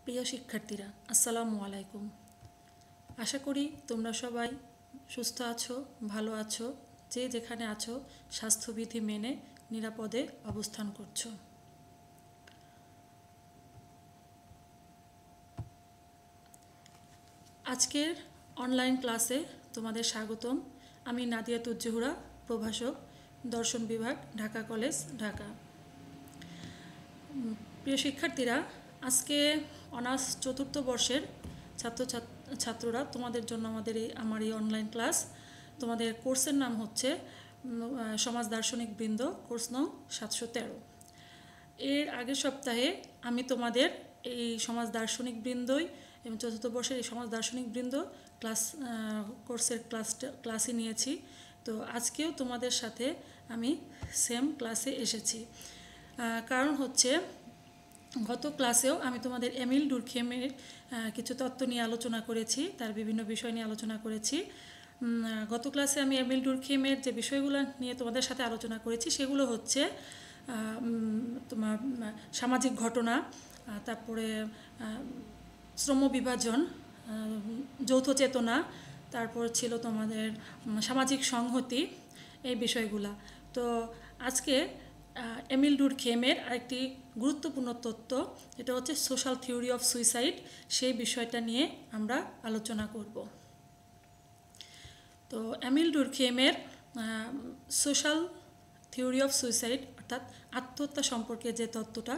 প্রিয় শিক্ষার্থীরা, আসসালামু আলাইকুম। আশা করি তোমরা সবাই সুস্থ আছো, ভালো আছো, যে যেখানে আছো স্বাস্থ্যবিধি মেনে নিরাপদে অবস্থান করছো। আজকের অনলাইন ক্লাসে তোমাদের স্বাগতম। আমি নাদিয়াতুজ জোহরা, প্রভাষক, দর্শন বিভাগ, ঢাকা কলেজ, ঢাকা। প্রিয় শিক্ষার্থীরা, আজকে অনার্স চতুর্থ বর্ষের ছাত্ররা তোমাদের জন্য আমার এই অনলাইন ক্লাস। তোমাদের কোর্সের নাম হচ্ছে সমাজ দার্শনিক বৃন্দ, কোর্স নং 713। এর আগের সপ্তাহে আমি তোমাদের এই সমাজ দার্শনিক বৃন্দই এবং চতুর্থ বর্ষের এই সমাজ দার্শনিক বৃন্দ কোর্সের ক্লাসই নিয়েছি। তো আজকেও তোমাদের সাথে আমি সেম ক্লাসে এসেছি। কারণ হচ্ছে গত ক্লাসেও আমি তোমাদের এমিল ডুরখেমের কিছু তত্ত্ব নিয়ে আলোচনা করেছি, তার বিভিন্ন বিষয় নিয়ে আলোচনা করেছি। গত ক্লাসে আমি এমিল ডুরখেমের যে বিষয়গুলো নিয়ে তোমাদের সাথে আলোচনা করেছি সেগুলো হচ্ছে তোমার সামাজিক ঘটনা, তারপরে শ্রম বিভাজন, যৌথ চেতনা, তারপর ছিল তোমাদের সামাজিক সংহতি, এই বিষয়গুলা। তো আজকে এমিল ডুরখেমের আরেকটি গুরুত্বপূর্ণ তত্ত্ব, এটা হচ্ছে সোশ্যাল থিওরি অফ সুইসাইড, সেই বিষয়টা নিয়ে আমরা আলোচনা করব। তো এমিল ডুরখেমের সোশ্যাল থিওরি অফ সুইসাইড অর্থাৎ আত্মহত্যা সম্পর্কে যে তত্ত্বটা,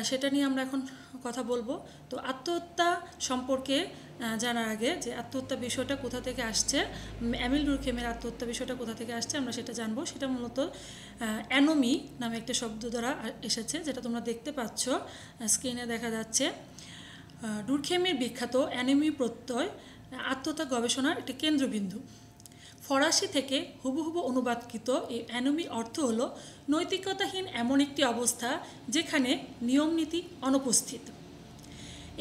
সেটা নিয়ে আমরা এখন কথা বলবো। তো আত্মহত্যা সম্পর্কে জানার আগে যে আত্মহত্যা বিষয়টা কোথা থেকে আসছে, এমিল ডুরখেমের আত্মহত্যা বিষয়টা কোথা থেকে আসছে আমরা সেটা জানবো। সেটা মূলত অ্যানোমি নামে একটা শব্দ দ্বারা এসেছে, যেটা তোমরা দেখতে পাচ্ছ স্ক্রিনে দেখা যাচ্ছে। ডুরখেমের বিখ্যাত অ্যানোমি প্রত্যয় আত্মহত্যা গবেষণার একটি কেন্দ্রবিন্দু। ফরাসি থেকে হুবহু অনুবাদকৃত এই অ্যানোমির অর্থ হলো নৈতিকতাহীন এমন একটি অবস্থা যেখানে নিয়মনীতি অনুপস্থিত।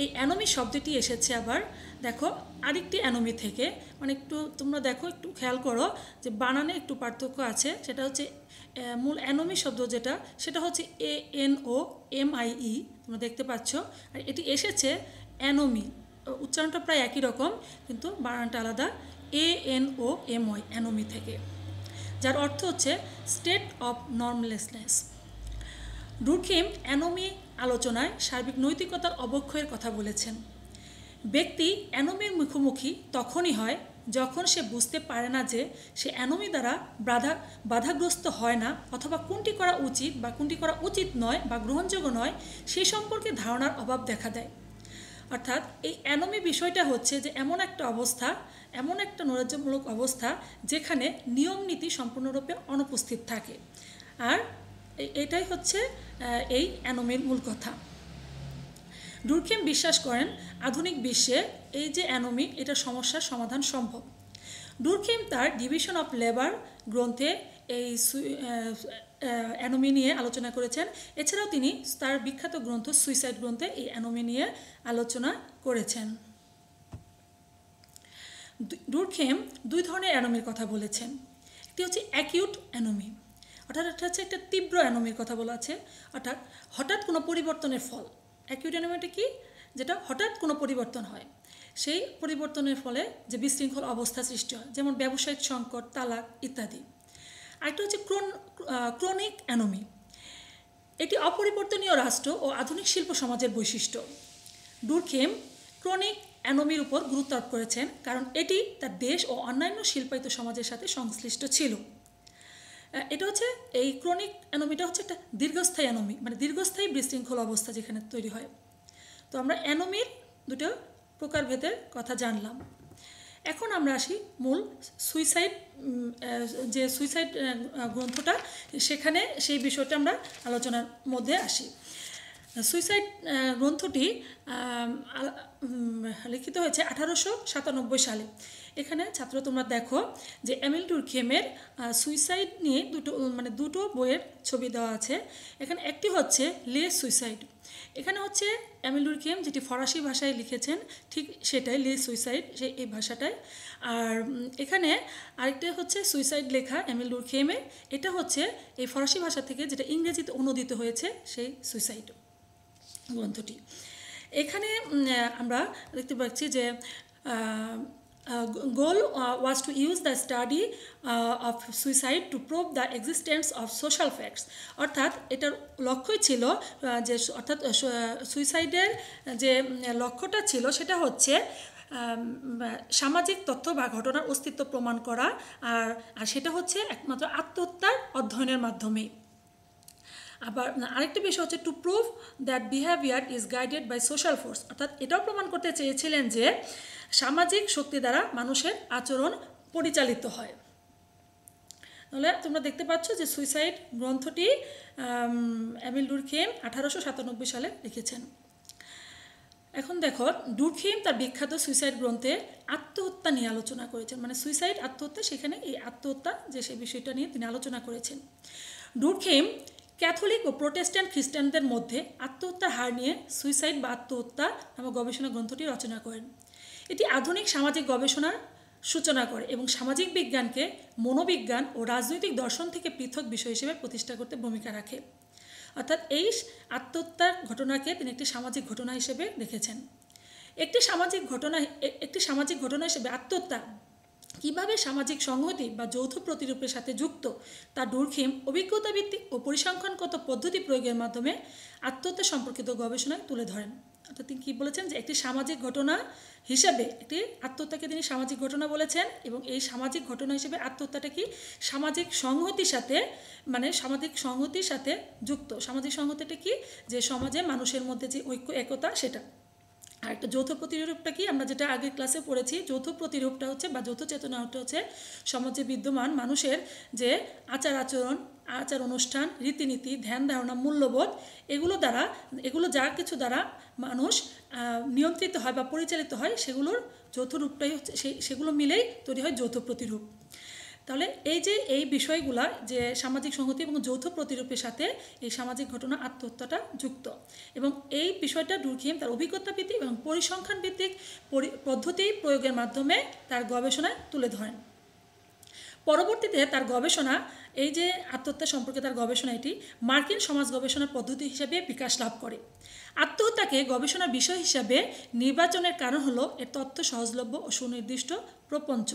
এই অ্যানোমি শব্দটি এসেছে আবার দেখো আরেকটি অ্যানোমি থেকে, মানে একটু তোমরা দেখো, একটু খেয়াল করো যে বানানে একটু পার্থক্য আছে। সেটা হচ্ছে মূল অ্যানোমি শব্দ যেটা, সেটা হচ্ছে ANOMIE, তোমরা দেখতে পাচ্ছ। আর এটি এসেছে অ্যানোমি, উচ্চারণটা প্রায় একই রকম কিন্তু বানানটা আলাদা, ANOMY, অ্যানোমি থেকে, যার অর্থ হচ্ছে স্টেট অফ নর্মলেসনেস। ডুরখেম অ্যানোমি আলোচনায় সার্বিক নৈতিকতার অবক্ষয়ের কথা বলেছেন। ব্যক্তি অ্যানোমির মুখোমুখি তখনই হয় যখন সে বুঝতে পারে না যে সে অ্যানোমি দ্বারা বাধাগ্রস্ত হয় না, অথবা কোনটি করা উচিত বা কোনটি করা উচিত নয় বা গ্রহণযোগ্য নয় সে সম্পর্কে ধারণার অভাব দেখা দেয়। অর্থাৎ এই অ্যানোমি বিষয়টা হচ্ছে যে এমন একটা অবস্থা, এমন একটা নৈরাজ্যমূলক অবস্থা যেখানে নিয়ম নীতি সম্পূর্ণরূপে অনুপস্থিত থাকে। আর এটাই হচ্ছে এই অ্যানোমির মূল কথা। ডুরখেম বিশ্বাস করেন আধুনিক বিশ্বে এই যে অ্যানোমি, এটা সমস্যার সমাধান সম্ভব। ডুরখেম তার ডিভিশন অফ লেবার গ্রন্থে এই অ্যানোমি নিয়ে আলোচনা করেছেন। এছাড়াও তিনি তার বিখ্যাত গ্রন্থ সুইসাইড গ্রন্থে এই অ্যানোমি নিয়ে আলোচনা করেছেন। ডুরখেম দুই ধরনের অ্যানোমির কথা বলেছেন। একটি হচ্ছে অ্যাকিউট অ্যানোমি, অর্থাৎ এটা হচ্ছে একটা তীব্র অ্যানোমির কথা বলা আছে, অর্থাৎ হঠাৎ কোনো পরিবর্তনের ফল। অ্যাকিউট অ্যানোমিটা কি? যেটা হঠাৎ কোনো পরিবর্তন হয়, সেই পরিবর্তনের ফলে যে বিশৃঙ্খল অবস্থা সৃষ্টি হয়, যেমন ব্যবসায়িক সংকট, তালাক ইত্যাদি। আরেকটা হচ্ছে ক্রনিক অ্যানোমি। এটি অপরিবর্তনীয় রাষ্ট্র ও আধুনিক শিল্প সমাজের বৈশিষ্ট্য। ডুরখেম ক্রনিক অ্যানোমির উপর গুরুত্ব আরোপ করেছেন, কারণ এটি তার দেশ ও অন্যান্য শিল্পায়িত সমাজের সাথে সংশ্লিষ্ট ছিল। এটা হচ্ছে এই ক্রনিক অ্যানোমিটা হচ্ছে একটা দীর্ঘস্থায়ী অ্যানোমি, মানে দীর্ঘস্থায়ী বিশৃঙ্খল অবস্থা যেখানে তৈরি হয়। তো আমরা অ্যানোমির দুটো প্রকারভেদের কথা জানলাম। এখন আমরা আসি মূল সুইসাইড, যে সুইসাইড গ্রন্থটা, সেখানে সেই বিষয়টা আমরা আলোচনার মধ্যে আসি। সুইসাইড গ্রন্থটি লিখিত হয়েছে 1897 সালে। এখানে ছাত্র তোমরা দেখো যে এমিল ডুরখেমের সুইসাইড নিয়ে দুটো বইয়ের ছবি দেওয়া আছে। এখানে একটি হচ্ছে লে সুইসাইড, এখানে হচ্ছে এমিল ডুরখেম যেটি ফরাসি ভাষায় লিখেছেন ঠিক সেটাই, লে সুইসাইড, এই ভাষাটায়। আর এখানে আরেকটা হচ্ছে সুইসাইড লেখা এমিল ডুরখেমের, এটা হচ্ছে এই ফরাসি ভাষা থেকে যেটা ইংরেজিতে অনুদিত হয়েছে সেই সুইসাইড গ্রন্থটি। এখানে আমরা দেখতে পাচ্ছি যে goal was to use the study of suicide to prove the existence of social facts, অর্থাৎ এটার লক্ষ্যই ছিল যে অর্থাৎ সুইসাইডের যে লক্ষ্যটা ছিল সেটা হচ্ছে সামাজিক তথ্য বা ঘটনার অস্তিত্ব প্রমাণ করা, আর সেটা হচ্ছে একমাত্র আত্মহত্যার অধ্যয়নের মাধ্যমে। আবার আরেকটি বিষয় হচ্ছে to prove that behaviour is guided by social force, অর্থাৎ এটাও প্রমাণ করতে চেয়েছিলেন যে সামাজিক শক্তি দ্বারা মানুষের আচরণ পরিচালিত হয়। তাহলে তোমরা দেখতে পাচ্ছ যে সুইসাইড গ্রন্থটি এমিল ডুরখেইম 1897 সালে লিখেছেন। এখন দেখো, ডুরখেইম তার বিখ্যাত সুইসাইড গ্রন্থে আত্মহত্যা নিয়ে আলোচনা করেছেন, মানে সুইসাইড আত্মহত্যা, সেখানে এই আত্মহত্যা যে সেই বিষয়টা নিয়ে তিনি আলোচনা করেছেন। ডুরখেইম ক্যাথলিক ও প্রোটেস্ট্যান্ট খ্রিস্টানদের মধ্যে আত্মহত্যার হার নিয়ে সুইসাইড বা আত্মহত্যা নামক গবেষণা গ্রন্থটি রচনা করেন। এটি আধুনিক সামাজিক গবেষণার সূচনা করে এবং সামাজিক বিজ্ঞানকে মনোবিজ্ঞান ও রাজনৈতিক দর্শন থেকে পৃথক বিষয় হিসেবে প্রতিষ্ঠা করতে ভূমিকা রাখে। অর্থাৎ এই আত্মহত্যার ঘটনাকে তিনি একটি সামাজিক ঘটনা হিসেবে দেখেছেন। একটি সামাজিক ঘটনা হিসেবে আত্মহত্যা কীভাবে সামাজিক সংহতি বা যৌথ প্রতিরূপের সাথে যুক্ত তা ডুরখেইম অভিজ্ঞতাভিত্তিক ও পরিসংখ্যানগত পদ্ধতি প্রয়োগের মাধ্যমে আত্মহত্যা সম্পর্কিত গবেষণায় তুলে ধরেন। অর্থাৎ তিনি কী বলেছেন যে একটি সামাজিক ঘটনা হিসাবে একটি আত্মহত্যাকে তিনি সামাজিক ঘটনা বলেছেন, এবং এই সামাজিক ঘটনা হিসেবে আত্মহত্যাটা কি সামাজিক সংহতির সাথে, মানে সামাজিক সংহতির সাথে যুক্ত। সামাজিক সংহতিটা কি, যে সমাজে মানুষের মধ্যে যে ঐক্য একতা সেটা। আর একটা যৌথ প্রতিরূপটা কি, আমরা যেটা আগের ক্লাসে পড়েছি, যৌথ প্রতিরূপটা হচ্ছে বা যৌথ চেতনাটা হচ্ছে সমাজে বিদ্যমান মানুষের যে আচার অনুষ্ঠান, রীতিনীতি, ধ্যান ধারণা, মূল্যবোধ, এগুলো যা কিছু দ্বারা মানুষ নিয়ন্ত্রিত হয় বা পরিচালিত হয়, সেগুলোর যৌথ রূপটাই হচ্ছে সেগুলো মিলেই তৈরি হয় যৌথ প্রতিরূপ। তাহলে এই বিষয়গুলা যে সামাজিক সংহতি এবং যৌথ প্রতিরূপের সাথে এই সামাজিক ঘটনা আত্মহত্যাটা যুক্ত, এবং এই বিষয়টা ডুরখেইম তার অভিজ্ঞতা ভিত্তিক এবং পরিসংখ্যান ভিত্তিক পদ্ধতি প্রয়োগের মাধ্যমে তার গবেষণায় তুলে ধরেন। পরবর্তীতে তার গবেষণা, এই যে আত্মহত্যা সম্পর্কে তার গবেষণা, এটি মার্কিন সমাজ গবেষণা পদ্ধতি হিসেবে বিকাশ লাভ করে। আত্মহত্যাকে গবেষণার বিষয় হিসাবে নির্বাচনের কারণ হলো এর তথ্য সহজলভ্য ও সুনির্দিষ্ট প্রপঞ্চ।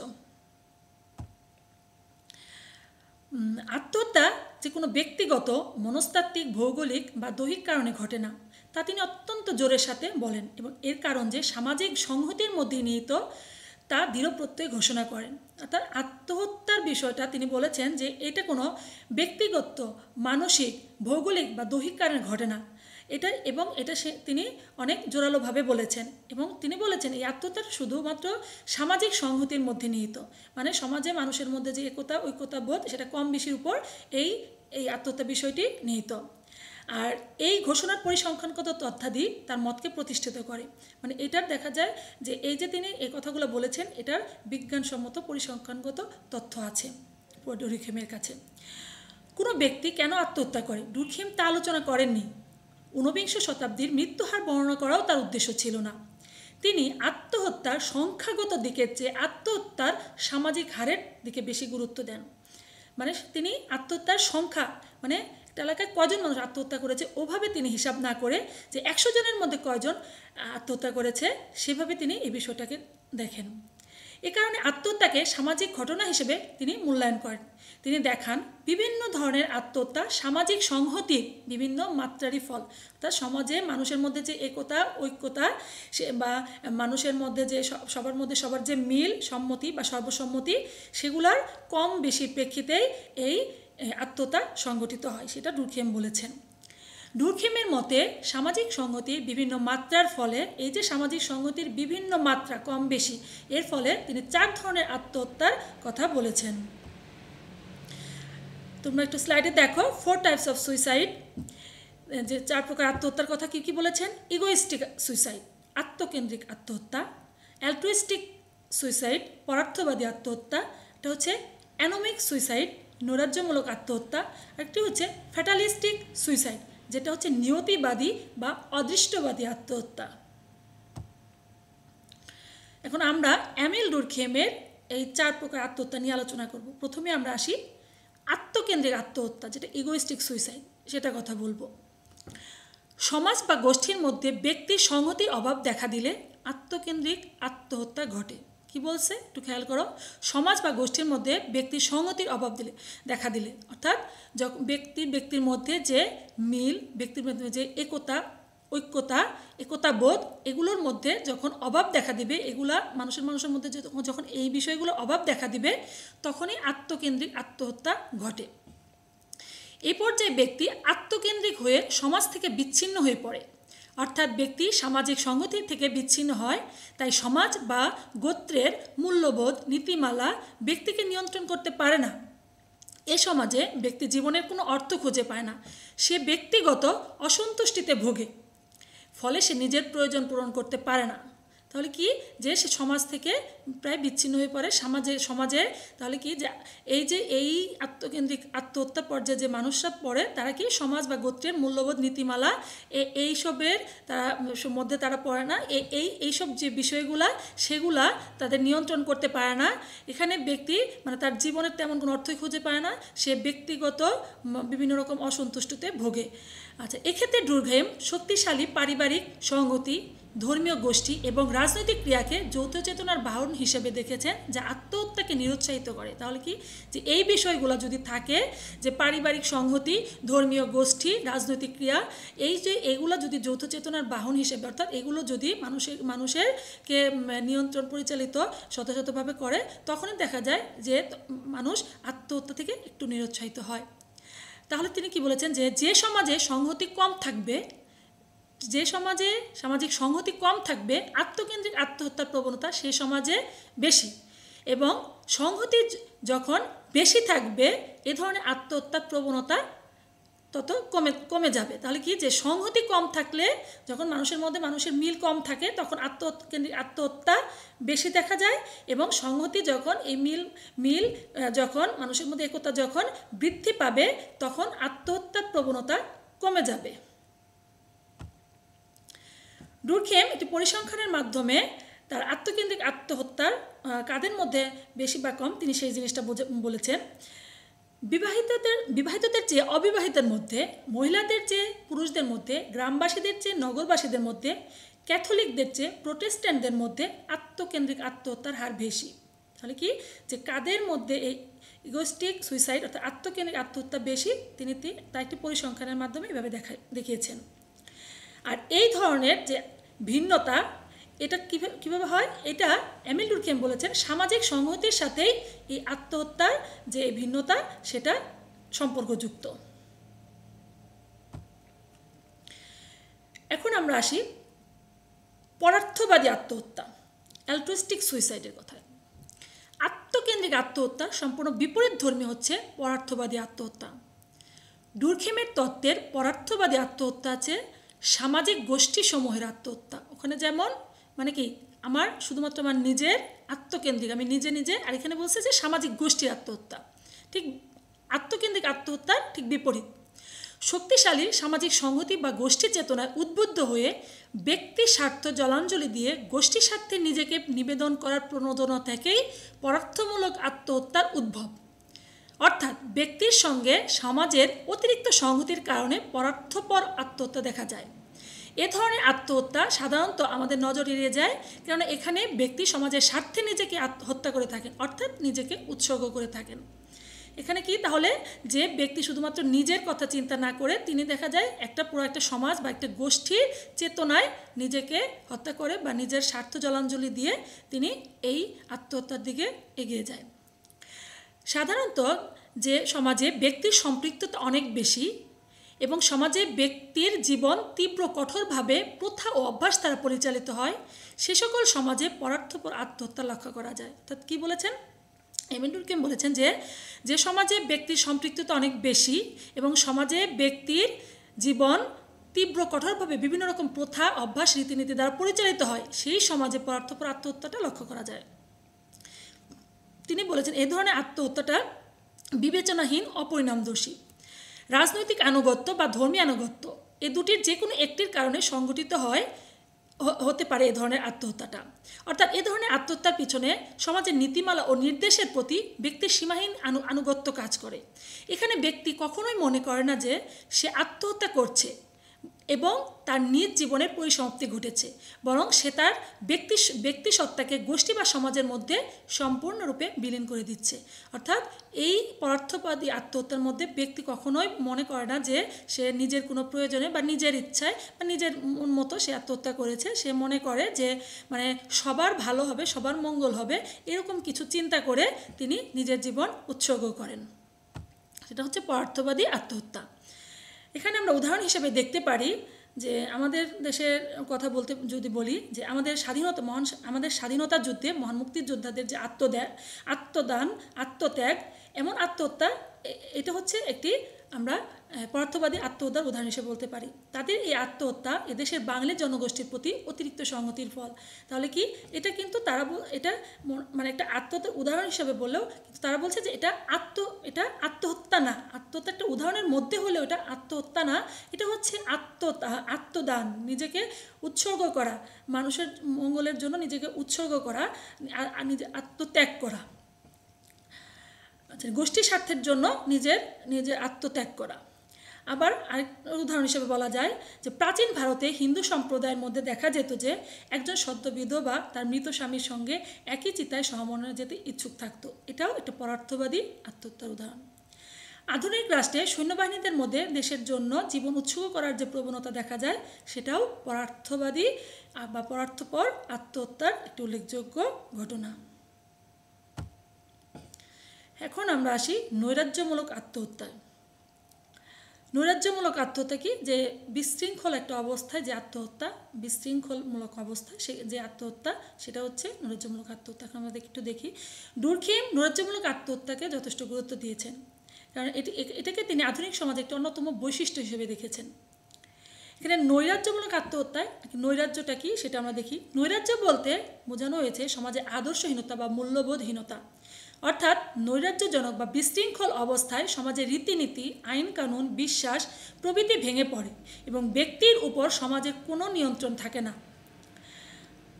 আত্মহত্যা যে কোনো ব্যক্তিগত, মনস্তাত্ত্বিক, ভৌগোলিক বা দৈহিক কারণে ঘটে না, তা তিনি অত্যন্ত জোরের সাথে বলেন, এবং এর কারণ যে সামাজিক সংহতির মধ্যে নিহিত তা দৃঢ় প্রত্যয় ঘোষণা করেন। অর্থাৎ আত্মহত্যার বিষয়টা তিনি বলেছেন যে এটা কোনো ব্যক্তিগত, মানসিক, ভৌগোলিক বা দৈহিক কারণে ঘটে না, এটা তিনি অনেক জোরালোভাবে বলেছেন, এবং তিনি বলেছেন এই আত্মহত্যা শুধুমাত্র সামাজিক সংহতির মধ্যে নিহিত, মানে সমাজে মানুষের মধ্যে যে ঐক্যতা বোধ সেটা কম বেশির উপর এই আত্মহত্যা বিষয়টি নিহিত। আর এই ঘোষণার পরিসংখ্যানগত তথ্যাদি তার মতকে প্রতিষ্ঠিত করে, মানে এটার দেখা যায় যে এই যে তিনি এই কথাগুলো বলেছেন এটার বিজ্ঞানসম্মত পরিসংখ্যানগত তথ্য আছে ডুরখেইমের কাছে। কোনো ব্যক্তি কেন আত্মহত্যা করে, ডুরখেইম তা আলোচনা করেননি। 19বিংশ শতাব্দীর মৃত্যুহার বর্ণনা করাও তার উদ্দেশ্য ছিল না। তিনি আত্মহত্যার সংখ্যাগত দিকের চেয়ে আত্মহত্যার সামাজিক হারের দিকে বেশি গুরুত্ব দেন। মানে তিনি আত্মহত্যার সংখ্যা, মানে একটা এলাকায় কয়জন মানুষ আত্মহত্যা করেছে ওভাবে তিনি হিসাব না করে যে 100 জনের মধ্যে কয়জন আত্মহত্যা করেছে সেভাবে তিনি এই বিষয়টাকে দেখেন। এ কারণে আত্মহত্যাকে সামাজিক ঘটনা হিসেবে তিনি মূল্যায়ন করেন। তিনি দেখান বিভিন্ন ধরনের আত্মহত্যা সামাজিক সংহতির বিভিন্ন মাত্রারই ফল, অর্থাৎ সমাজে মানুষের মধ্যে যে একতা, ঐক্যতা, বা মানুষের মধ্যে যে সবার যে মিল, সম্মতি বা সর্বসম্মতি, সেগুলার কম বেশি প্রেক্ষিতেই এই আত্মহত্যা সংগঠিত হয়, সেটা ডুরখেইম বলেছেন। ডুরখেইমের মতে সামাজিক সংহতির বিভিন্ন মাত্রার ফলে, এই যে সামাজিক সংহতির বিভিন্ন মাত্রা কম বেশি, এর ফলে তিনি 4 ধরনের আত্মহত্যার কথা বলেছেন। তোমরা একটু স্লাইডে দেখো 4 টাইপস অফ সুইসাইড, যে 4 প্রকার আত্মহত্যার কথা কি কি বলেছেন। ইগোইস্টিক সুইসাইড, আত্মকেন্দ্রিক আত্মহত্যা। অ্যালট্রুইস্টিক সুইসাইড, পরার্থবাদী আত্মহত্যা। এটা হচ্ছে অ্যানোমিক সুইসাইড, নৈরাজ্যমূলক আত্মহত্যা। একটি হচ্ছে ফ্যাটালিস্টিক সুইসাইড, যেটা হচ্ছে নিয়তিবাদী বা অদৃষ্টবাদী আত্মহত্যা। এখন আমরা এমিল ডুরখেইমের এই 4 প্রকার আত্মহত্যা নিয়ে আলোচনা করব। প্রথমে আমরা আসি আত্মকেন্দ্রিক আত্মহত্যা, যেটা ইগোইস্টিক সুইসাইড, সেটা কথা বলবো। সমাজ বা গোষ্ঠীর মধ্যে ব্যক্তির সংহতির অভাব দেখা দিলে আত্মকেন্দ্রিক আত্মহত্যা ঘটে। কি বলছে একটু খেয়াল করো, সমাজ বা গোষ্ঠীর মধ্যে ব্যক্তির সংহতির অভাব দেখা দিলে, অর্থাৎ যখন ব্যক্তির মধ্যে যে মিল, ব্যক্তির মধ্যে যে একতা বোধ, এগুলোর মধ্যে যখন অভাব দেখা দিবে, এগুলা মানুষের মধ্যে যখন এই বিষয়গুলো অভাব দেখা দিবে, তখনই আত্মকেন্দ্রিক আত্মহত্যা ঘটে। এই পর্যায়ে ব্যক্তি আত্মকেন্দ্রিক হয়ে সমাজ থেকে বিচ্ছিন্ন হয়ে পড়ে, অর্থাৎ ব্যক্তি সামাজিক সংহতি থেকে বিচ্ছিন্ন হয়। তাই সমাজ বা গোত্রের মূল্যবোধ, নীতিমালা ব্যক্তিকে নিয়ন্ত্রণ করতে পারে না। এ সমাজে ব্যক্তি জীবনের কোনো অর্থ খুঁজে পায় না, সে ব্যক্তিগত অসন্তুষ্টিতে ভোগে, ফলে সে নিজের প্রয়োজন পূরণ করতে পারে না। তাহলে কি, যে সে সমাজ থেকে প্রায় বিচ্ছিন্ন হয়ে পড়ে সমাজে। তাহলে কি, যে এই আত্মকেন্দ্রিক আত্মহত্যা পর্যায়ে যে মানুষরা পড়ে, তারা কি সমাজ বা গোত্রের মূল্যবোধ, নীতিমালা এইসবের মধ্যে তারা পড়ে না। এইসব যে বিষয়গুলা, সেগুলা তাদের নিয়ন্ত্রণ করতে পারে না। এখানে ব্যক্তি তার জীবনের তেমন কোনো অর্থই খুঁজে পায় না, সে ব্যক্তিগত বিভিন্ন রকম অসন্তুষ্টিতে ভোগে। আচ্ছা, এক্ষেত্রে ডুরকহেম শক্তিশালী পারিবারিক সংহতি, ধর্মীয় গোষ্ঠী এবং রাজনৈতিক ক্রিয়াকে যৌথ চেতনার বাহন হিসেবে দেখেছেন, যা আত্মহত্যাকে নিরুৎসাহিত করে। তাহলে কি, যে এই বিষয়গুলো যদি থাকে, যে পারিবারিক সংহতি, ধর্মীয় গোষ্ঠী, রাজনৈতিক ক্রিয়া, এগুলো যদি যৌথ চেতনার বাহন হিসেবে, অর্থাৎ এগুলো যদি মানুষেরকে নিয়ন্ত্রণ পরিচালিত শতভাবে করে, তখনই দেখা যায় যে মানুষ আত্মহত্যা থেকে একটু নিরুৎসাহিত হয়। তাহলে তিনি কি বলেছেন, যে সমাজে সংহতি কম থাকবে, যে সমাজে সামাজিক সংহতি কম থাকবে, আত্মকেন্দ্রিক আত্মহত্যার প্রবণতা সেই সমাজে বেশি, এবং সংহতি যখন বেশি থাকবে, এ ধরনের আত্মহত্যার প্রবণতা তত কমে যাবে। তাহলে কি, যে সংহতি কম থাকলে, যখন মানুষের মধ্যে মানুষের মিল কম থাকে, তখন আত্মকেন্দ্রিক আত্মহত্যা বেশি দেখা যায়, এবং সংহতি যখন এই মিল যখন মানুষের মধ্যে একতা যখন বৃদ্ধি পাবে, তখন আত্মহত্যার প্রবণতা কমে যাবে। ডুরকহেম একটি পরিসংখ্যানের মাধ্যমে তার আত্মকেন্দ্রিক আত্মহত্যার কাদের মধ্যে বেশি বা কম, তিনি সেই জিনিসটা বলেছেন। বিবাহিতদের চেয়ে অবিবাহিতের মধ্যে, মহিলাদের চেয়ে পুরুষদের মধ্যে, গ্রামবাসীদের চেয়ে নগরবাসীদের মধ্যে, ক্যাথলিকদের চেয়ে প্রোটেস্ট্যান্টদের মধ্যে আত্মকেন্দ্রিক আত্মহত্যার হার বেশি। তাহলে কি, যে কাদের মধ্যে এই ইগোস্টিক সুইসাইড অর্থাৎ আত্মকেন্দ্রিক আত্মহত্যা বেশি, তিনি তার একটি পরিসংখ্যানের মাধ্যমে এভাবে দেখিয়েছেন। আর এই ধরনের যে ভিন্নতা, এটা কীভাবে হয়, এটা এমিল ডুরকহেম বলেছেন সামাজিক সংহতির সাথেই এই আত্মহত্যার যে ভিন্নতা, সেটা সম্পর্কযুক্ত। এখন আমরা আসি পরার্থবাদী আত্মহত্যা, অ্যালট্রুইস্টিক সুইসাইডের কথায়। আত্মকেন্দ্রিক আত্মহত্যা সম্পূর্ণ বিপরীত ধর্মী হচ্ছে পরার্থবাদী আত্মহত্যা। ডুরকহেমের তত্ত্বের পরার্থবাদী আত্মহত্যা আছে সামাজিক গোষ্ঠী সমূহের আত্মহত্যা। ওখানে যেমন কি, আমার শুধুমাত্র আমার নিজের আত্মকেন্দ্রিক, আমি নিজে, আর এখানে বলছে যে সামাজিক গোষ্ঠীর আত্মহত্যা, ঠিক আত্মকেন্দ্রিক আত্মহত্যার ঠিক বিপরীত। শক্তিশালী সামাজিক সংহতি বা গোষ্ঠী চেতনায় উদ্বুদ্ধ হয়ে ব্যক্তির স্বার্থ জলাঞ্জলি দিয়ে গোষ্ঠী স্বার্থে নিজেকে নিবেদন করার প্রণোদনা থেকেই পরার্থমূলক আত্মহত্যার উদ্ভব। অর্থাৎ ব্যক্তির সঙ্গে সমাজের অতিরিক্ত সংহতির কারণে পরার্থপর আত্মহত্যা দেখা যায়। এ ধরনের আত্মহত্যা সাধারণত আমাদের নজর এড়িয়ে যায়, কারণ এখানে ব্যক্তি সমাজের স্বার্থে নিজেকে হত্যা করে থাকেন, অর্থাৎ নিজেকে উৎসর্গ করে থাকেন। এখানে কি, তাহলে যে ব্যক্তি শুধুমাত্র নিজের কথা চিন্তা না করে, তিনি দেখা যায় পুরো একটা সমাজ বা একটা গোষ্ঠীর চেতনায় নিজেকে হত্যা করে বা নিজের স্বার্থ জলাঞ্জলি দিয়ে তিনি এই আত্মহত্যার দিকে এগিয়ে যায়। সাধারণত যে সমাজে ব্যক্তির সম্পৃক্ততা অনেক বেশি এবং সমাজে ব্যক্তির জীবন তীব্র কঠোরভাবে প্রথা ও অভ্যাস দ্বারা পরিচালিত হয়, সে সকল সমাজে পরার্থপর আত্মহত্যা লক্ষ্য করা যায়। অর্থাৎ কী বলেছেন, এমিল ডুরকহেম বলেছেন যে সমাজে ব্যক্তির সম্পৃক্ততা অনেক বেশি এবং সমাজে ব্যক্তির জীবন তীব্র কঠোরভাবে বিভিন্ন রকম প্রথা, অভ্যাস, রীতিনীতি দ্বারা পরিচালিত হয়, সেই সমাজে পরার্থপর আত্মহত্যাটা লক্ষ্য করা যায়। তিনি বলেছেন এই ধরনের আত্মহত্যাটা বিবেচনাহীন, অপরিণামদর্শী। রাজনৈতিক আনুগত্য বা ধর্মীয় আনুগত্য, এ দুটির যে কোনো একটির কারণে সংঘটিত হতে পারে এ ধরনের আত্মহত্যাটা। অর্থাৎ এ ধরনের আত্মহত্যার পিছনে সমাজের নীতিমালা ও নির্দেশের প্রতি ব্যক্তির সীমাহীন আনুগত্য কাজ করে। এখানে ব্যক্তি কখনোই মনে করে না যে সে আত্মহত্যা করছে, এবং তার নিজ জীবনের পরিসমাপ্তি ঘটেছে, বরং সে তার ব্যক্তিসত্তাকে গোষ্ঠী বা সমাজের মধ্যে সম্পূর্ণরূপে বিলীন করে দিচ্ছে। অর্থাৎ এই পরার্থবাদী আত্মহত্যার মধ্যে ব্যক্তি কখনোই মনে করে না যে সে নিজের কোনো প্রয়োজনে বা নিজের ইচ্ছায় বা নিজের মতো সে আত্মহত্যা করেছে। সে মনে করে যে মানে সবার ভালো হবে, সবার মঙ্গল হবে, এরকম কিছু চিন্তা করে তিনি নিজের জীবন উৎসর্গ করেন। সেটা হচ্ছে পরার্থবাদী আত্মহত্যা। এখানে আমরা উদাহরণ হিসেবে দেখতে পারি যে আমাদের দেশের কথা বলতে যদি বলি যে আমাদের স্বাধীনতা যুদ্ধে মহান মুক্তিযোদ্ধাদের যে আত্মদান, আত্মত্যাগ, এমন আত্মহত্যা, এটা হচ্ছে একটি আমরা পরার্থবাদী আত্মহত্যার উদাহরণ হিসেবে বলতে পারি। তাদের এই আত্মহত্যা এদেশের বাঙালি জনগোষ্ঠীর প্রতি অতিরিক্ত সংহতির ফল। তাহলে কি এটা কিন্তু এটা মানে একটা আত্মহত্যার উদাহরণ হিসেবে বললেও কিন্তু তারা বলছে যে এটা আত্মহত্যা না, আত্মহত্যা একটা উদাহরণের মধ্যে হলেও এটা আত্মহত্যা না, এটা হচ্ছে আত্মদান, নিজেকে উৎসর্গ করা, মানুষের মঙ্গলের জন্য নিজেকে উৎসর্গ করা, নিজে আত্মত্যাগ করা, গোষ্ঠী স্বার্থের জন্য নিজের আত্মত্যাগ করা। আবার আরেক উদাহরণ হিসেবে বলা যায় যে প্রাচীন ভারতে হিন্দু সম্প্রদায়ের মধ্যে দেখা যেত যে একজন সদ্য বিধবা তার মৃত স্বামীর সঙ্গে একই চিতায় সহমরণে যেতে ইচ্ছুক থাকতো। এটাও একটা পরার্থবাদী আত্মহত্যার উদাহরণ। আধুনিক রাষ্ট্রে সৈন্যবাহিনীদের মধ্যে দেশের জন্য জীবন উৎসর্গ করার যে প্রবণতা দেখা যায় সেটাও পরার্থবাদী বা পরার্থপর আত্মহত্যার একটি উল্লেখযোগ্য ঘটনা। এখন আমরা আসি নৈরাজ্যমূলক আত্মহত্যায়। নৈরাজ্যমূলক আত্মহত্যা কি? যে বিশৃঙ্খল একটা অবস্থায় যে আত্মহত্যা, বিশৃঙ্খলমূলক অবস্থায় সে যে আত্মহত্যা, সেটা হচ্ছে নৈরাজ্যমূলক আত্মহত্যা। এখন আমরা একটু দেখি, ডুরখিম নৈরাজ্যমূলক আত্মহত্যাকে যথেষ্ট গুরুত্ব দিয়েছেন, কারণ এটাকে তিনি আধুনিক সমাজে একটা অন্যতম বৈশিষ্ট্য হিসেবে দেখেছেন। এখানে নৈরাজ্যমূলক আত্মহত্যায় নৈরাজ্যটা কি সেটা আমরা দেখি। নৈরাজ্য বলতে বোঝানো হয়েছে সমাজে আদর্শহীনতা বা মূল্যবোধহীনতা, অর্থাৎ নৈরাজ্যজনক বা বিশৃঙ্খল অবস্থায় সমাজের রীতিনীতি, আইন কানুন, বিশ্বাস প্রভৃতি ভেঙে পড়ে এবং ব্যক্তির উপর সমাজের কোনো নিয়ন্ত্রণ থাকে না।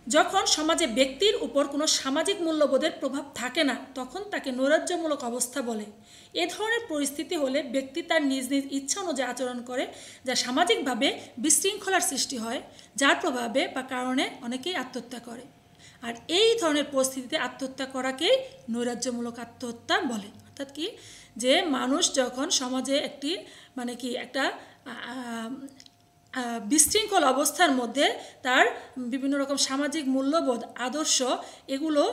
যখন সমাজে ব্যক্তির উপর কোনো সামাজিক মূল্যবোধের প্রভাব থাকে না, তখন তাকে নৈরাজ্যমূলক অবস্থা বলে। এ ধরনের পরিস্থিতি হলে ব্যক্তি তার নিজ নিজ ইচ্ছা অনুযায়ী আচরণ করে, যা সামাজিকভাবে বিশৃঙ্খলার সৃষ্টি হয়, যার প্রভাবে বা কারণে অনেকেই আত্মহত্যা করে। আর এই ধরনের পরিস্থিতিতে আত্মহত্যা করাকেই নৈরাজ্যমূলক আত্মহত্যা বলে। অর্থাৎ কি, যে মানুষ যখন সমাজে একটা বিশৃঙ্খল অবস্থার মধ্যে তার বিভিন্ন রকম সামাজিক মূল্যবোধ, আদর্শ, এগুলো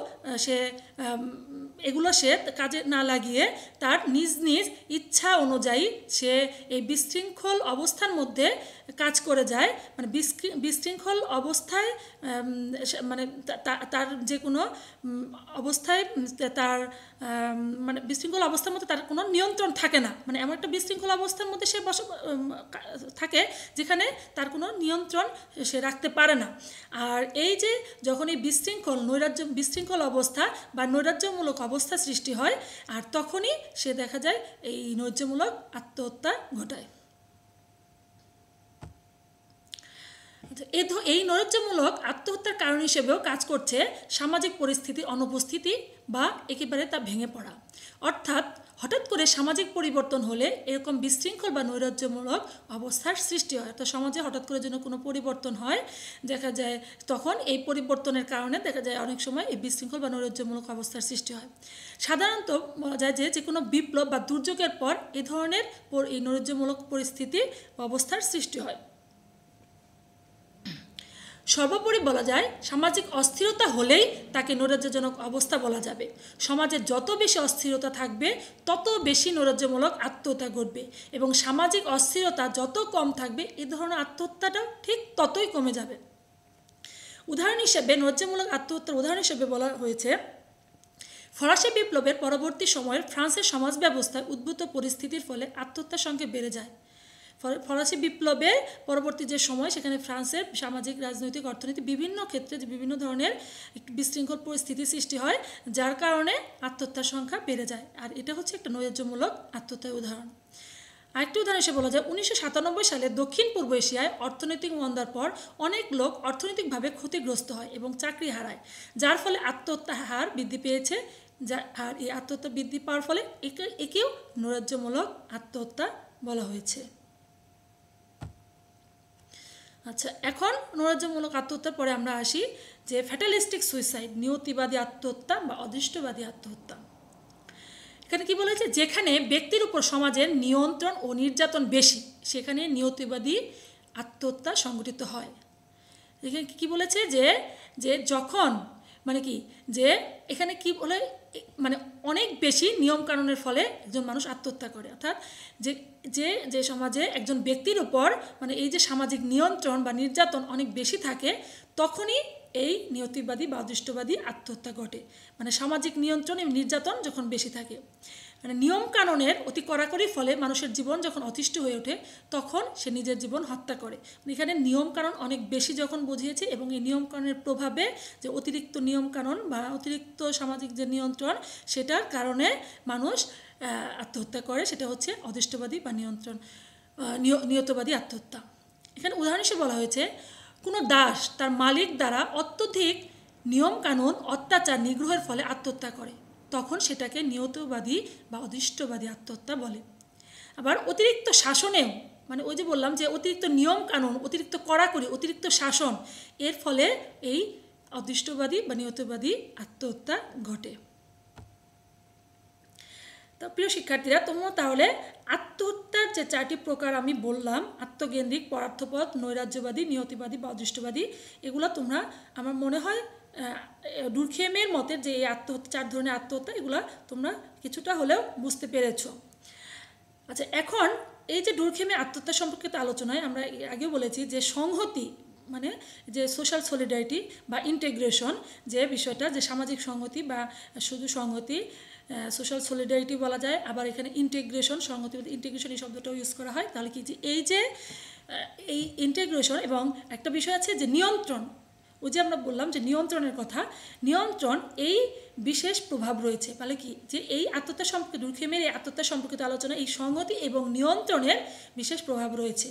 সে কাজে না লাগিয়ে তার নিজ নিজ ইচ্ছা অনুযায়ী সে এই বিশৃঙ্খল অবস্থার মধ্যে কাজ করে যায়। মানে বিশৃঙ্খল অবস্থায় তার যে কোনো অবস্থায় তার বিশৃঙ্খল অবস্থার মধ্যে তার কোনো নিয়ন্ত্রণ থাকে না। মানে এমন একটা বিশৃঙ্খল অবস্থার মধ্যে সে থাকে যেখানে তার কোনো নিয়ন্ত্রণ সে রাখতে পারে না। আর এই যে যখন এই বিশৃঙ্খল অবস্থা বা নৈরাজ্যমূলক অবস্থা সৃষ্টি হয়, আর তখনই সে দেখা যায় এই নৈরাজ্যমূলক আত্মহত্যা ঘটায়। এই নৈরাজ্যমূলক আত্মহত্যার কারণ হিসেবেও কাজ করছে সামাজিক পরিস্থিতির অনুপস্থিতি বা একেবারে তা ভেঙে পড়া। অর্থাৎ হঠাৎ করে সামাজিক পরিবর্তন হলে এরকম বিশৃঙ্খল বা নৈরাজ্যমূলক অবস্থার সৃষ্টি হয়। তো সমাজে হঠাৎ করে যেন কোনো পরিবর্তন হয়, দেখা যায় তখন এই পরিবর্তনের কারণে দেখা যায় অনেক সময় এই বিশৃঙ্খল বা নৈরাজ্যমূলক অবস্থার সৃষ্টি হয়। সাধারণত বলা যায় যে কোনো বিপ্লব বা দুর্যোগের পর এই ধরনের এই নৈরাজ্যমূলক পরিস্থিতি বা অবস্থার সৃষ্টি হয়। সর্বোপরি বলা যায় সামাজিক অস্থিরতা হলেই তাকে নৈরাজ্যজনক অবস্থা বলা যাবে। সমাজে যত বেশি অস্থিরতা থাকবে তত বেশি নৈরাজ্যমূলক আত্মহত্যা ঘটবে, এবং সামাজিক অস্থিরতা যত কম থাকবে এই ধরনের আত্মহত্যাটাও ঠিক ততই কমে যাবে। উদাহরণ হিসেবে নৈরাজ্যমূলক আত্মহত্যার উদাহরণ হিসেবে বলা হয়েছে ফরাসি বিপ্লবের পরবর্তী সময়ের ফ্রান্সের সমাজ ব্যবস্থায় উদ্ভূত পরিস্থিতির ফলে আত্মহত্যার সংখ্যা বেড়ে যায়। ফরাসি বিপ্লবের পরবর্তী যে সময়, সেখানে ফ্রান্সের সামাজিক, রাজনৈতিক, অর্থনৈতিক বিভিন্ন ক্ষেত্রে যে বিভিন্ন ধরনের একটি বিশৃঙ্খল পরিস্থিতি সৃষ্টি হয়, যার কারণে আত্মহত্যার সংখ্যা বেড়ে যায়। আর এটা হচ্ছে একটা নৈরাজ্যমূলক আত্মহত্যার উদাহরণ। আরেকটি উদাহরণ হিসেবে বলা যায় 1997 সালে দক্ষিণ পূর্ব এশিয়ায় অর্থনৈতিক মন্দার পর অনেক লোক অর্থনৈতিকভাবে ক্ষতিগ্রস্ত হয় এবং চাকরি হারায়, যার ফলে আত্মহত্যার হার বৃদ্ধি পেয়েছে। আর এই আত্মহত্যা বৃদ্ধি পাওয়ার ফলে একেও নৈরাজ্যমূলক আত্মহত্যা বলা হয়েছে। আচ্ছা, এখন নৈরাজ্যমূলক আত্মহত্যার পরে আমরা আসি যে ফ্যাটালিস্টিক সুইসাইড, নিয়তিবাদী আত্মহত্যা বা অদৃষ্টবাদী আত্মহত্যা। এখানে কি বলেছে, যেখানে ব্যক্তির উপর সমাজের নিয়ন্ত্রণ ও নির্যাতন বেশি সেখানে নিয়তিবাদী আত্মহত্যা সংঘটিত হয়। এখানে কি বলেছে যে যে যখন মানে কি যে এখানে কি বলে, মানে অনেক বেশি নিয়মকানুনের ফলে একজন মানুষ আত্মহত্যা করে, অর্থাৎ যে যে যে সমাজে একজন ব্যক্তির উপর মানে এই যে সামাজিক নিয়ন্ত্রণ বা নির্যাতন অনেক বেশি থাকে তখনই এই নিয়তিবাদী বা অদৃষ্টবাদী আত্মহত্যা ঘটে। মানে সামাজিক নিয়ন্ত্রণ এবং নির্যাতন যখন বেশি থাকে, মানে নিয়মকানুনের অতি কড়াকড়ির ফলে মানুষের জীবন যখন অতিষ্ঠ হয়ে ওঠে তখন সে নিজের জীবন হত্যা করে। এখানে নিয়মকানুন অনেক বেশি যখন বুঝিয়েছে এবং এই নিয়মকানুনের প্রভাবে যে অতিরিক্ত নিয়মকানুন বা অতিরিক্ত সামাজিক যে নিয়ন্ত্রণ সেটার কারণে মানুষ আত্মহত্যা করে, সেটা হচ্ছে অদৃষ্টবাদী বা নিয়তবাদী আত্মহত্যা। এখানে উদাহরণ হিসেবে বলা হয়েছে, কোনো দাস তার মালিক দ্বারা অত্যধিক নিয়মকানুন অত্যাচার নিগ্রহের ফলে আত্মহত্যা করে, তখন সেটাকে নিয়তবাদী বা অদৃষ্টবাদী আত্মহত্যা বলে। আবার অতিরিক্ত শাসনেও, মানে ওই যে বললাম যে অতিরিক্ত নিয়মকানুন, অতিরিক্ত কড়াকড়ি, অতিরিক্ত শাসন, এর ফলে এই অদৃষ্টবাদী বা নিয়তবাদী আত্মহত্যা ঘটে। তো প্রিয় শিক্ষার্থীরা, তোমরা তাহলে আত্মহত্যার যে 4টি প্রকার আমি বললাম, আত্মকেন্দ্রিক, পরার্থপর, নৈরাজ্যবাদী, নিয়তিবাদী বা অদৃষ্টবাদী, এগুলো তোমরা আমার মনে হয় ডুরখেমের মতে যে এই আত্মহত্যা 4 ধরনের আত্মহত্যা, এগুলো তোমরা কিছুটা হলেও বুঝতে পেরেছো। আচ্ছা, এখন এই যে ডুরখেমের আত্মহত্যা সম্পর্কিত আলোচনায় আমরা আগেও বলেছি যে সংহতি মানে যে সোশ্যাল সলিডারিটি বা ইন্টিগ্রেশন যে বিষয়টা, যে সামাজিক সংহতি বা শুধু সংহতি, সোশ্যাল সলিডারিটি বলা যায়, আবার এখানে ইন্টিগ্রেশন, সংহতি বলতে ইন্টিগ্রেশন এই শব্দটাও ইউজ করা হয়। তাহলে কি যে এই যে এই ইন্টিগ্রেশন এবং একটা বিষয় আছে যে নিয়ন্ত্রণ, ওই যে আমরা বললাম যে নিয়ন্ত্রণের কথা, নিয়ন্ত্রণ এই বিশেষ প্রভাব রয়েছে। তাহলে কি যে এই আত্মহত্যা সম্পর্কে, ডুরখেমের এই আত্মহত্যা সম্পর্কিত আলোচনা এই সংহতি এবং নিয়ন্ত্রণের বিশেষ প্রভাব রয়েছে,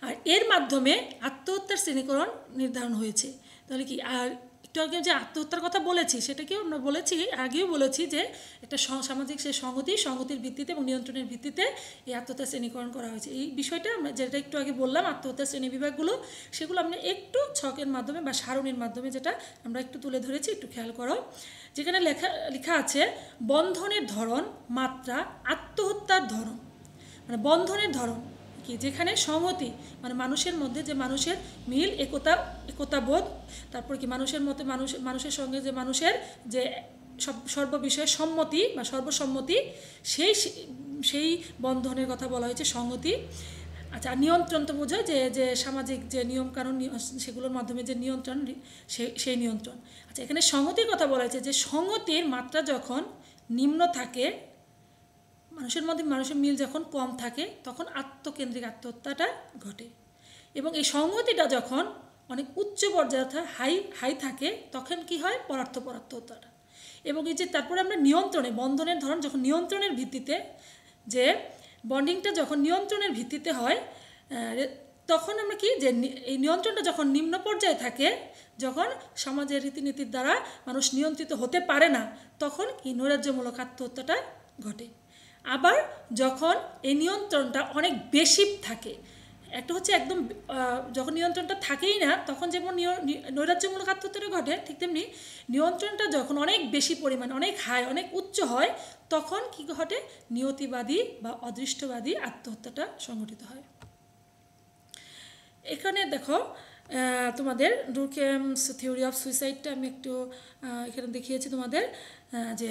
আর এর মাধ্যমে আত্মহত্যার শ্রেণীকরণ নির্ধারণ হয়েছে। তাহলে কি, আর একটু আগে যে আত্মহত্যার কথা বলেছি সেটাকেও আমরা বলেছি, আগেও বলেছি যে একটা সামাজিক সে সংগতির ভিত্তিতে এবং নিয়ন্ত্রণের ভিত্তিতে এই আত্মহত্যার শ্রেণীকরণ করা হয়েছে। এই বিষয়টা আমরা যেটা একটু আগে বললাম, আত্মহত্যার শ্রেণী বিভাগগুলো, সেগুলো আমরা একটু ছকের মাধ্যমে বা সারণীর মাধ্যমে যেটা আমরা একটু তুলে ধরেছি, একটু খেয়াল করো। যেখানে লেখা আছে বন্ধনের ধরন, মাত্রা, আত্মহত্যার ধরন। মানে বন্ধনের ধরন কি, যেখানে সংহতি মানে মানুষের মধ্যে যে মানুষের মিল, একতাবোধ, তারপর কি মানুষের মধ্যে মানুষের সঙ্গে যে মানুষের যে সর্ববিষয়ে সম্মতি বা সর্বসম্মতি, সেই বন্ধনের কথা বলা হয়েছে সংহতি। আচ্ছা, নিয়ন্ত্রণ তো বোঝায় যে যে সামাজিক যে নিয়মকানুন সেগুলোর মাধ্যমে যে নিয়ন্ত্রণ, সেই নিয়ন্ত্রণ। আচ্ছা, এখানে সংহতির কথা বলা হয়েছে যে সংহতির মাত্রা যখন নিম্ন থাকে, মানুষের মধ্যে মানুষের মিল যখন কম থাকে তখন আত্মকেন্দ্রিক আত্মহত্যাটা ঘটে, এবং এই সংহতিটা যখন অনেক উচ্চ পর্যায়ে হাই থাকে তখন কি হয়, পরার্থপর আত্মহত্যাটা। এবং এই যে তারপরে আমরা নিয়ন্ত্রণে, বন্ধনের ধরন যখন নিয়ন্ত্রণের ভিত্তিতে, যে বন্ডিংটা যখন নিয়ন্ত্রণের ভিত্তিতে হয়, তখন আমরা কি যে এই নিয়ন্ত্রণটা যখন নিম্ন পর্যায়ে থাকে, যখন সমাজের রীতিনীতির দ্বারা মানুষ নিয়ন্ত্রিত হতে পারে না, তখন কি নৈরাজ্যমূলক আত্মহত্যাটা ঘটে। আবার যখন এই নিয়ন্ত্রণটা অনেক বেশি থাকে, একটা হচ্ছে একদম যখন নিয়ন্ত্রণটা থাকেই না তখন যেমন নৈরাজ্যমূলক আত্মহত্যাটা ঘটে, ঠিক তেমনি নিয়ন্ত্রণটা যখন অনেক বেশি পরিমাণ, অনেক হাই, অনেক উচ্চ হয়, তখন কি ঘটে, নিয়তিবাদী বা অদৃষ্টবাদী আত্মহত্যাটা সংঘটিত হয়। এখানে দেখো তোমাদের ডুরখেমস থিওরি অফ সুইসাইডটা আমি একটু এখানে দেখিয়েছি তোমাদের, যে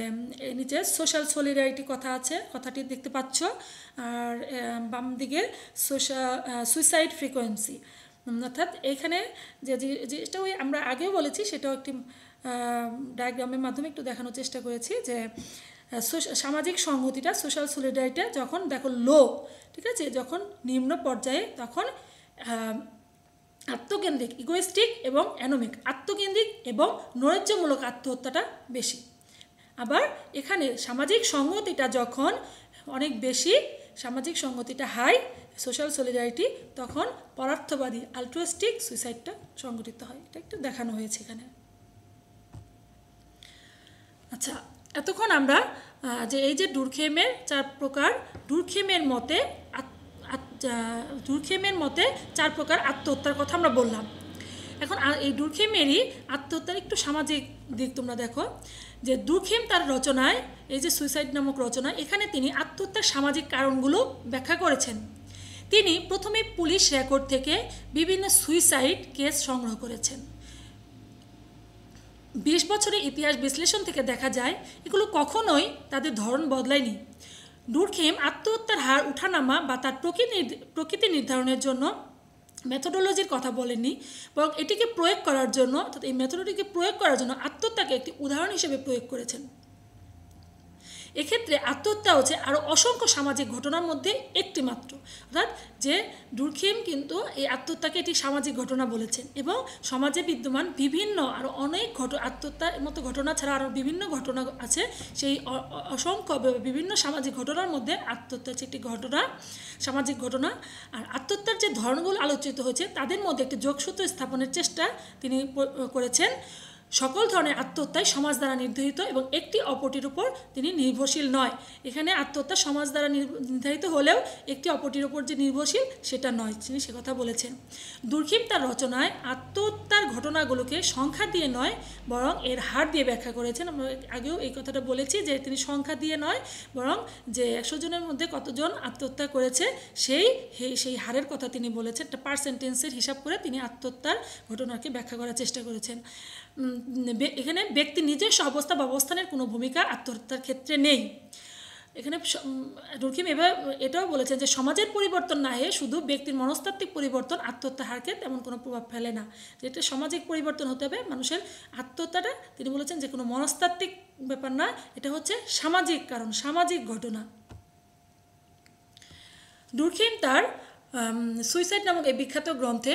নিচে সোশ্যাল সলিডারিটি কথা আছে, কথাটি দেখতে পাচ্ছ, আর বাম দিকে সুইসাইড ফ্রিকোয়েন্সি, অর্থাৎ এইখানে যে যেটা ওই আমরা আগেও বলেছি সেটাও একটি ডায়াগ্রামের মাধ্যমে একটু দেখানোর চেষ্টা করেছি, যে সামাজিক সংহতিটা, সোশ্যাল সলিডারিটি যখন দেখো লো, ঠিক আছে, যখন নিম্ন পর্যায়ে, তখন আত্মকেন্দ্রিক, ইগোইস্টিক এবং অ্যানোমিক, আত্মকেন্দ্রিক এবং নৈরাজ্যমূলক আত্মহত্যাটা বেশি। আবার এখানে সামাজিক সংহতিটা যখন অনেক বেশি, সামাজিক সংহতিটা হাই, সোশ্যাল সলিডারিটি, তখন পরার্থবাদী আলট্রুইস্টিক সুইসাইডটা সংঘটিত হয়। এটা একটু দেখানো হয়েছে এখানে। আচ্ছা, এতক্ষণ আমরা যে এই যে ডুরখেমের 4 প্রকার, ডুরখেমের মতে ডুরখেইমের মতে 4 প্রকার আত্মহত্যার কথা আমরা বললাম। এখন এই ডুরখেইমেরই আত্মহত্যার একটু সামাজিক দিক তোমরা দেখো, যে ডুরখেইম তার রচনায়, এই যে সুইসাইড নামক রচনা, এখানে তিনি আত্মহত্যার সামাজিক কারণগুলো ব্যাখ্যা করেছেন। তিনি প্রথমে পুলিশ রেকর্ড থেকে বিভিন্ন সুইসাইড কেস সংগ্রহ করেছেন। 20 বছরের ইতিহাস বিশ্লেষণ থেকে দেখা যায় এগুলো কখনোই তাদের ধরন বদলায়নি। ডুরখেইম আত্মহত্যার হার উঠানামা বা তার প্রকৃতি নির্ধারণের জন্য মেথোডোলজির কথা বলেননি, বরং এটিকে প্রয়োগ করার জন্য, অর্থাৎ এই মেথোডটিকে প্রয়োগ করার জন্য আত্মহত্যাকে একটি উদাহরণ হিসেবে প্রয়োগ করেছেন। এক্ষেত্রে আত্মহত্যা হচ্ছে আরও অসংখ্য সামাজিক ঘটনার মধ্যে একটি মাত্র, অর্থাৎ যে ডুরখেইম কিন্তু এই আত্মহত্যাকে একটি সামাজিক ঘটনা বলেছেন, এবং সমাজে বিদ্যমান বিভিন্ন আরও অনেক আত্মহত্যার মতো ঘটনা ছাড়া আরও বিভিন্ন ঘটনা আছে। সেই অসংখ্য বিভিন্ন সামাজিক ঘটনার মধ্যে আত্মহত্যা হচ্ছে একটি ঘটনা, সামাজিক ঘটনা। আর আত্মহত্যার যে ধরনগুলো আলোচিত হয়েছে তাদের মধ্যে একটি যোগসূত্র স্থাপনের চেষ্টা তিনি করেছেন। সকল ধরনের আত্মহত্যাই সমাজ দ্বারা নির্ধারিত এবং একটি অপরটির উপর তিনি নির্ভরশীল নয়। এখানে আত্মহত্যা সমাজ দ্বারা নির্ধারিত হলেও একটি অপরটির উপর যে নির্ভরশীল সেটা নয়, তিনি সে কথা বলেছেন। ডুরখেইম তার রচনায় আত্মহত্যার ঘটনাগুলোকে সংখ্যা দিয়ে নয়, বরং এর হার দিয়ে ব্যাখ্যা করেছেন। আমরা আগেও এই কথাটা বলেছি যে তিনি সংখ্যা দিয়ে নয়, বরং যে 100 জনের মধ্যে কতজন আত্মহত্যা করেছে সেই হারের কথা তিনি বলেছেন। একটা পার্সেন্টেজের হিসাব করে তিনি আত্মহত্যার ঘটনাকে ব্যাখ্যা করার চেষ্টা করেছেন। এখানে ব্যক্তি নিজস্ব অবস্থা বা অবস্থানের কোনো ভূমিকা আত্মহত্যার ক্ষেত্রে নেই। এখানে ডুরখেইম এটাও বলেছেন যে সমাজের পরিবর্তন না হয়ে শুধু ব্যক্তির মনস্তাত্ত্বিক পরিবর্তন আত্মহত্যার হারকে তেমন কোনো প্রভাব ফেলে না। যেটা সামাজিক পরিবর্তন হতে হবে মানুষের আত্মহত্যাটা, তিনি বলেছেন যে কোনো মনস্তাত্ত্বিক ব্যাপার না, এটা হচ্ছে সামাজিক কারণ, সামাজিক ঘটনা। ডুরখেইম তার সুইসাইড নামক এই বিখ্যাত গ্রন্থে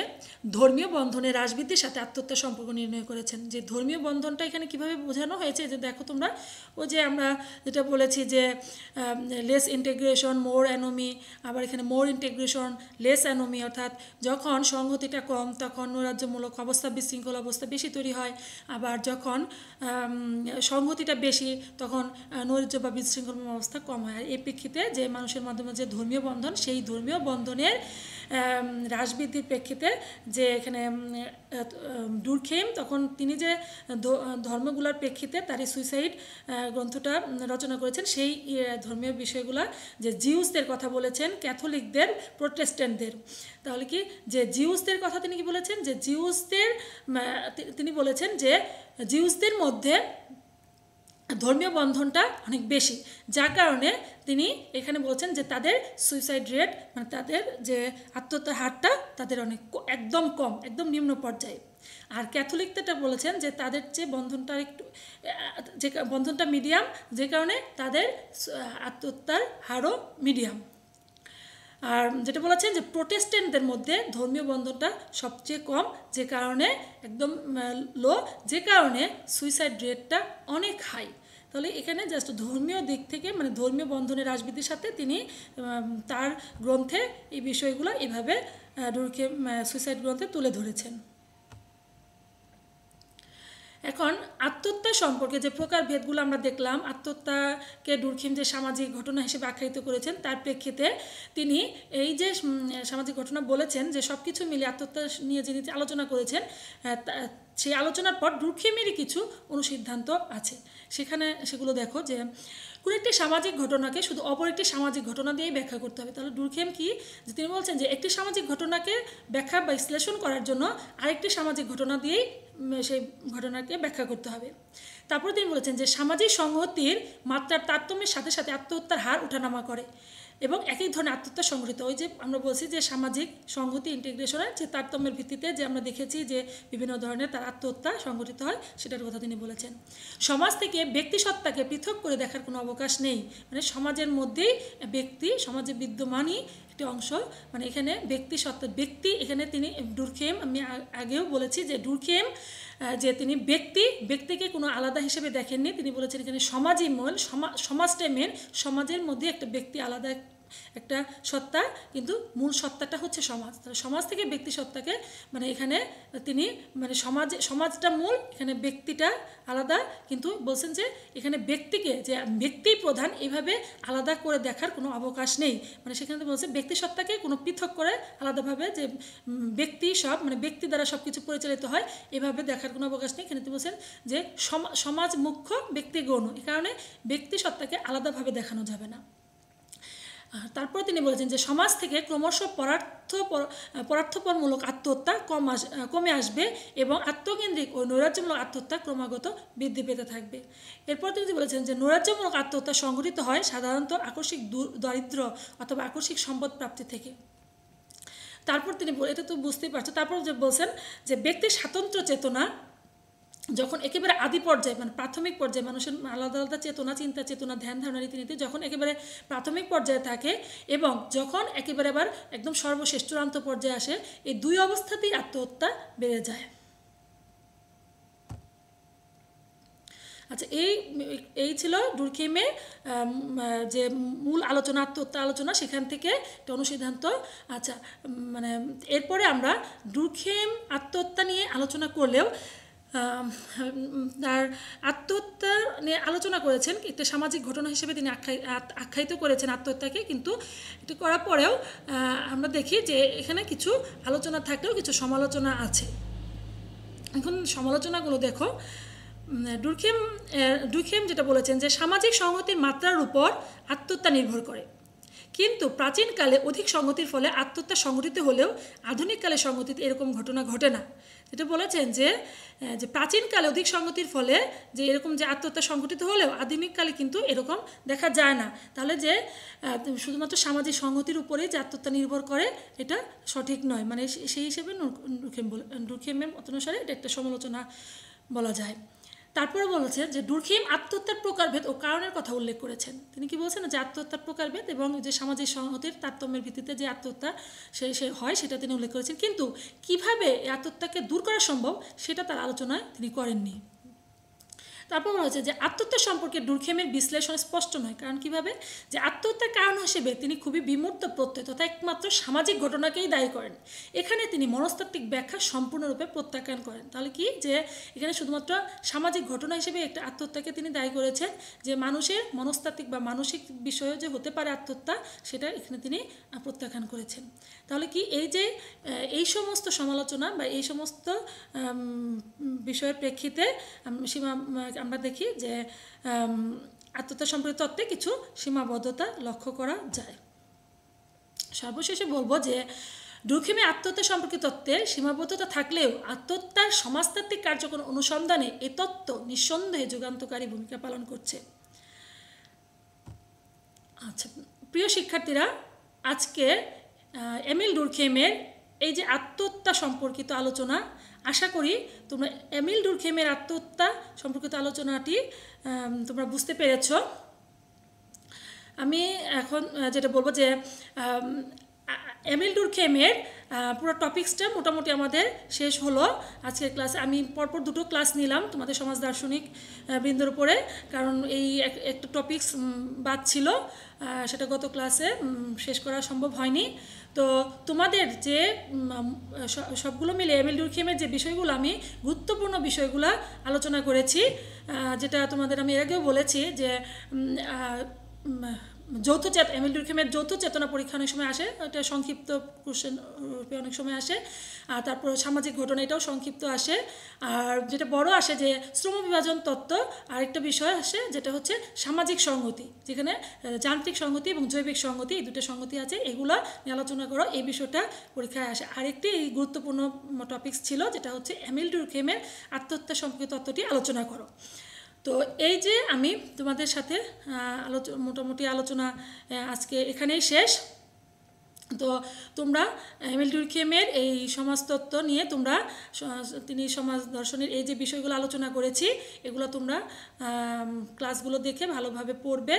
ধর্মীয় বন্ধনে রাজবৃদ্ধির সাথে আত্মহত্যার সম্পর্ক নির্ণয় করেছেন। যে ধর্মীয় বন্ধনটা এখানে কিভাবে বোঝানো হয়েছে, যে দেখো তোমরা, ও যে আমরা যেটা বলেছি যে লেস ইন্টিগ্রেশন মোর অ্যানোমি, আবার এখানে মোর ইন্টিগ্রেশন লেস অ্যানোমি, অর্থাৎ যখন সংহতিটা কম তখন নৈরাজ্যমূলক অবস্থা, বিশৃঙ্খল অবস্থা বেশি তৈরি হয়, আবার যখন সংহতিটা বেশি তখন নৈরাজ্য বা বিশৃঙ্খল অবস্থা কম হয়। আর এই প্রেক্ষিতে যে মানুষের মাধ্যমে যে ধর্মীয় বন্ধন, সেই ধর্মীয় বন্ধনের হ্রাসবৃদ্ধির প্রেক্ষিতে যে এখানে ডুরখেইম তখন তিনি যে ধর্মগুলোর প্রেক্ষিতে তার এই সুইসাইড গ্রন্থটা রচনা করেছেন, সেই ধর্মীয় বিষয়গুলো যে জিউসদের কথা বলেছেন, ক্যাথলিকদের, প্রোটেস্ট্যান্টদের। তাহলে কি যে জিউসদের কথা তিনি কি বলেছেন, যে জিউসদের তিনি বলেছেন যে জিউসদের মধ্যে ধর্মীয় বন্ধনটা অনেক বেশি, যার কারণে তিনি এখানে বলছেন যে তাদের সুইসাইড রেট, মানে তাদের যে আত্মহত্যার হারটা তাদের অনেক একদম কম, একদম নিম্ন পর্যায়ে। আর ক্যাথলিকটা বলেছেন যে তাদের যে বন্ধনটা একটু, যে বন্ধনটা মিডিয়াম, যে কারণে তাদের আত্মহত্যার হারও মিডিয়াম। আর যেটা বলেছেন যে প্রোটেস্ট্যান্টদের মধ্যে ধর্মীয় বন্ধনটা সবচেয়ে কম, যে কারণে একদম লো, যে কারণে সুইসাইড রেটটা অনেক হাই। তাহলে এখানে জাস্ট ধর্মীয় দিক থেকে, মানে ধর্মীয় বন্ধনের রাজনীতির সাথে তিনি তার গ্রন্থে এই বিষয়গুলো এইভাবে ডুরখেইম সুইসাইড গ্রন্থে তুলে ধরেছেন। এখন আত্মহত্যা সম্পর্কে যে প্রকারভেদগুলো আমরা দেখলাম, আত্মহত্যাকে ডুরখেইম যে সামাজিক ঘটনা হিসেবে আখ্যায়িত করেছেন, তার প্রেক্ষিতে তিনি এই যে সামাজিক ঘটনা বলেছেন, যে সব কিছু মিলে আত্মহত্যা নিয়ে যিনি আলোচনা করেছেন, সেই আলোচনার পর ডুরখেইমেরই কিছু অনুসিদ্ধান্ত আছে। সেগুলো দেখো, যে কোনো একটি সামাজিক ঘটনাকে শুধু অপর একটি সামাজিক ঘটনা দিয়েই ব্যাখ্যা করতে হবে। তাহলে ডুরখেইম কি, যে তিনি বলছেন যে একটি সামাজিক ঘটনাকে ব্যাখ্যা বা বিশ্লেষণ করার জন্য আরেকটি সামাজিক ঘটনা দিয়েই সেই ঘটনাকে ব্যাখ্যা করতে হবে। তারপরে তিনি বলেছেন যে সামাজিক সংহতির মাত্রার তারতম্যের সাথে সাথে আত্মহত্যার হার ওঠানামা করে এবং একই ধরনের আত্মহত্যা সংঘটিত। ওই যে আমরা বলছি যে সামাজিক সংহতি ইন্টিগ্রেশনের যে তারতম্যের ভিত্তিতে যে আমরা দেখেছি যে বিভিন্ন ধরনের তার আত্মহত্যা সংঘটিত হয়, সেটার কথা তিনি বলেছেন। সমাজ থেকে ব্যক্তিসত্তাকে পৃথক করে দেখার কোনো অবকাশ নেই, মানে সমাজের মধ্যেই ব্যক্তি, সমাজে বিদ্যমানই একটি অংশ, মানে এখানে ব্যক্তিসত্তা, ব্যক্তি, এখানে তিনি ডুরখেইম, আমি আগেও বলেছি যে ডুরখেইম যে তিনি ব্যক্তিকে কোনো আলাদা হিসেবে দেখেননি, তিনি বলেছেন এখানে সমাজই মূল, সমাজটাই মেন, সমাজের মধ্যে একটা ব্যক্তি আলাদা একটা সত্তা, কিন্তু মূল সত্তাটা হচ্ছে সমাজ। তাহলে সমাজ থেকে ব্যক্তি সত্তাকে মানে এখানে তিনি মানে সমাজটা মূল, এখানে ব্যক্তিটা আলাদা, কিন্তু বলছেন যে এখানে ব্যক্তিকে যে ব্যক্তি প্রধান এইভাবে আলাদা করে দেখার কোনো অবকাশ নেই। মানে সেখানে বলছে ব্যক্তি সত্তাকে কোনো পৃথক করে আলাদাভাবে যে ব্যক্তি সব মানে ব্যক্তি দ্বারা সব কিছু পরিচালিত হয় এভাবে দেখার কোনো অবকাশ নেই। এখানে তিনি বলছেন যে সমাজ মুখ্য, ব্যক্তি গৌণ, এই কারণে ব্যক্তি সত্তাকে আলাদাভাবে দেখানো যাবে না। তারপর তিনি বলেছেন যে সমাজ থেকে ক্রমশ পরার্থপরমূলক আত্মহত্যা কমে আসবে এবং আত্মকেন্দ্রিক ও নৈরাজ্যমূলক আত্মহত্যা ক্রমাগত বৃদ্ধি পেতে থাকবে। এরপর তিনি বলেছেন যে নৈরাজ্যমূলক আত্মহত্যা সংঘটিত হয় সাধারণত আকস্মিক দারিদ্র্য অথবা আকস্মিক সম্পদ প্রাপ্তি থেকে। তারপর তিনি এটা তো বুঝতেই পারছো, তারপর যে বলছেন যে ব্যক্তির স্বাতন্ত্র্য চেতনা যখন একেবারে আদি পর্যায়ে মানে প্রাথমিক পর্যায়ে মানুষের আলাদা আলাদা চেতনা, চিন্তা চেতনা, ধ্যান ধারণা, রীতিনীতি যখন একেবারে প্রাথমিক পর্যায়ে থাকে এবং যখন একেবারে আবার একদম সর্বশেষ চূড়ান্ত পর্যায়ে আসে, এই দুই অবস্থাতেই আত্মহত্যা বেড়ে যায়। আচ্ছা, এই ছিল ডুরখেইমের যে মূল আলোচনা, আত্মহত্যা আলোচনা, সেখান থেকে একটা অনুসিদ্ধান্ত। আচ্ছা, মানে এরপরে আমরা ডুরখেইম আত্মহত্যা নিয়ে আলোচনা করলেও তার আত্মহত্যা নিয়ে আলোচনা করেছেন, একটা সামাজিক ঘটনা হিসেবে তিনি আখ্যায়িত করেছেন আত্মহত্যাকে, কিন্তু এটি করার পরেও আমরা দেখি যে এখানে কিছু আলোচনা থাকলেও কিছু সমালোচনা আছে। এখন সমালোচনাগুলো দেখো। ডুরখেইম যেটা বলেছেন যে সামাজিক সংহতির মাত্রার উপর আত্মহত্যা নির্ভর করে, কিন্তু প্রাচীনকালে অধিক সংহতির ফলে আত্মহত্যা সংঘটিত হলেও আধুনিককালে সংহতিতে এরকম ঘটনা ঘটে না। যেটা বলেছেন যে প্রাচীনকালে অধিক সংহতির ফলে যে এরকম যে আত্মহত্যা সংঘটিত হলেও আধুনিককালে কিন্তু এরকম দেখা যায় না। তাহলে যে শুধুমাত্র সামাজিক সংহতির উপরেই যে আত্মহত্যা নির্ভর করে এটা সঠিক নয়। মানে সেই হিসেবে ডুরখেইমের মত অনুসারে এটা একটা সমালোচনা বলা যায়। তারপরে বলেছে যে ডুরখেইম আত্মহত্যার প্রকারভেদ ও কারণের কথা উল্লেখ করেছেন। তিনি কি বলছেন যে আত্মহত্যার প্রকারভেদ এবং যে সামাজিক সংহতির তারতম্যের ভিত্তিতে যে আত্মহত্যা সে হয় সেটা তিনি উল্লেখ করেছেন, কিন্তু কিভাবে এই আত্মহত্যাকে দূর করা সম্ভব সেটা তার আলোচনায় তিনি করেননি। তারপর বলা হয়েছে যে আত্মহত্যা সম্পর্কে ডুরখেইমের বিশ্লেষণ স্পষ্ট নয়, কারণ কিভাবে যে আত্মহত্যার কারণ হিসেবে তিনি খুবই বিমূর্ত প্রত্যয় তথা একমাত্র সামাজিক ঘটনাকেই দায়ী করেন। এখানে তিনি মনস্তাত্ত্বিক ব্যাখ্যা সম্পূর্ণরূপে প্রত্যাখ্যান করেন। তাহলে কি যে এখানে শুধুমাত্র সামাজিক ঘটনা হিসেবে একটা আত্মহত্যাকে তিনি দায়ী করেছেন, যে মানুষের মনস্তাত্ত্বিক বা মানসিক বিষয়ে যে হতে পারে আত্মহত্যা সেটা এখানে তিনি প্রত্যাখ্যান করেছেন। তাহলে কি এই সমস্ত সমালোচনা বা এই সমস্ত বিষয়ের প্রেক্ষিতে আমরা দেখি যে আত্মহত্যা সম্পর্কিত তত্ত্বে কিছু সীমাবদ্ধতা লক্ষ্য করা যায়। সর্বশেষে বলবো যে ডুরখেইমের আত্মহত্যা সম্পর্কিত তত্ত্বে সীমাবদ্ধতা থাকলেও আত্মহত্যার সমাজতাত্ত্বিক কার্যক্রম অনুসন্ধানে এই তত্ত্ব নিঃসন্দেহে যুগান্তকারী ভূমিকা পালন করছে। আচ্ছা প্রিয় শিক্ষার্থীরা, আজকে এমিল ডুরখেইমের এই যে আত্মহত্যা সম্পর্কিত আলোচনা, আশা করি তোমরা এমিল ডুরখেইমের আত্মহত্যা সম্পর্কিত আলোচনাটি তোমরা বুঝতে পেরেছ। আমি এখন যেটা বলবো যে এমিল ডুরখেইমের পুরো টপিক্সটা মোটামুটি আমাদের শেষ হলো আজকের ক্লাসে। আমি পরপর দুটো ক্লাস নিলাম তোমাদের সমাজ দার্শনিক বৃন্দের উপরে, কারণ এই একটা টপিক্স বাদ ছিল, সেটা গত ক্লাসে শেষ করা সম্ভব হয়নি। তো তোমাদের যে সবগুলো মিলে এমিল ডুরখেইমের যে বিষয়গুলো আমি গুরুত্বপূর্ণ বিষয়গুলো আলোচনা করেছি, যেটা তোমাদের আমি এর আগেও বলেছি যে এমিল ডুরখেইমের যৌথ চেতনা পরীক্ষা অনেক সময় আসে, এটা সংক্ষিপ্ত কোশ্চেন রূপে অনেক সময় আসে, আর তারপর সামাজিক ঘটনা এটাও সংক্ষিপ্ত আসে, আর যেটা বড় আসে যে শ্রম বিভাজন তত্ত্ব, আরেকটা বিষয় আসে যেটা হচ্ছে সামাজিক সংহতি, যেখানে যান্ত্রিক সংহতি এবং জৈবিক সংহতি এই দুটো সংহতি আছে, এগুলো নিয়ে আলোচনা করো, এই বিষয়টা পরীক্ষায় আসে। আরেকটি গুরুত্বপূর্ণ টপিকস ছিল যেটা হচ্ছে এমিল ডুরখেইমের আত্মহত্যা সম্পর্কিত তত্ত্বটি আলোচনা করো। তো এই যে আমি তোমাদের সাথে মোটামুটি আলোচনা আজকে এখানেই শেষ। তো তোমরা এমিল ডুরখেইমের এই সমাজতত্ত্ব নিয়ে তিনি সমাজ দর্শনের এই যে বিষয়গুলো আলোচনা করেছি এগুলো তোমরা ক্লাসগুলো দেখে ভালোভাবে পড়বে,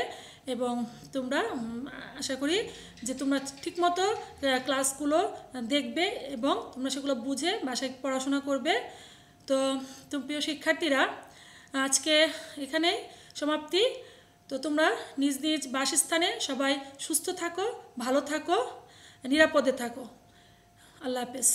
এবং তোমরা আশা করি যে তোমরা ঠিকমতো ক্লাসগুলো দেখবে এবং তোমরা সেগুলো বুঝে বাসায় পড়াশোনা করবে। তো প্রিয় শিক্ষার্থীরা, আজকে এখানেই সমাপ্তি। তো তোমরা নিজ নিজ বাসস্থানে সবাই সুস্থ থাকো, ভালো থাকো, নিরাপদে থাকো। আল্লাহ হাফেজ।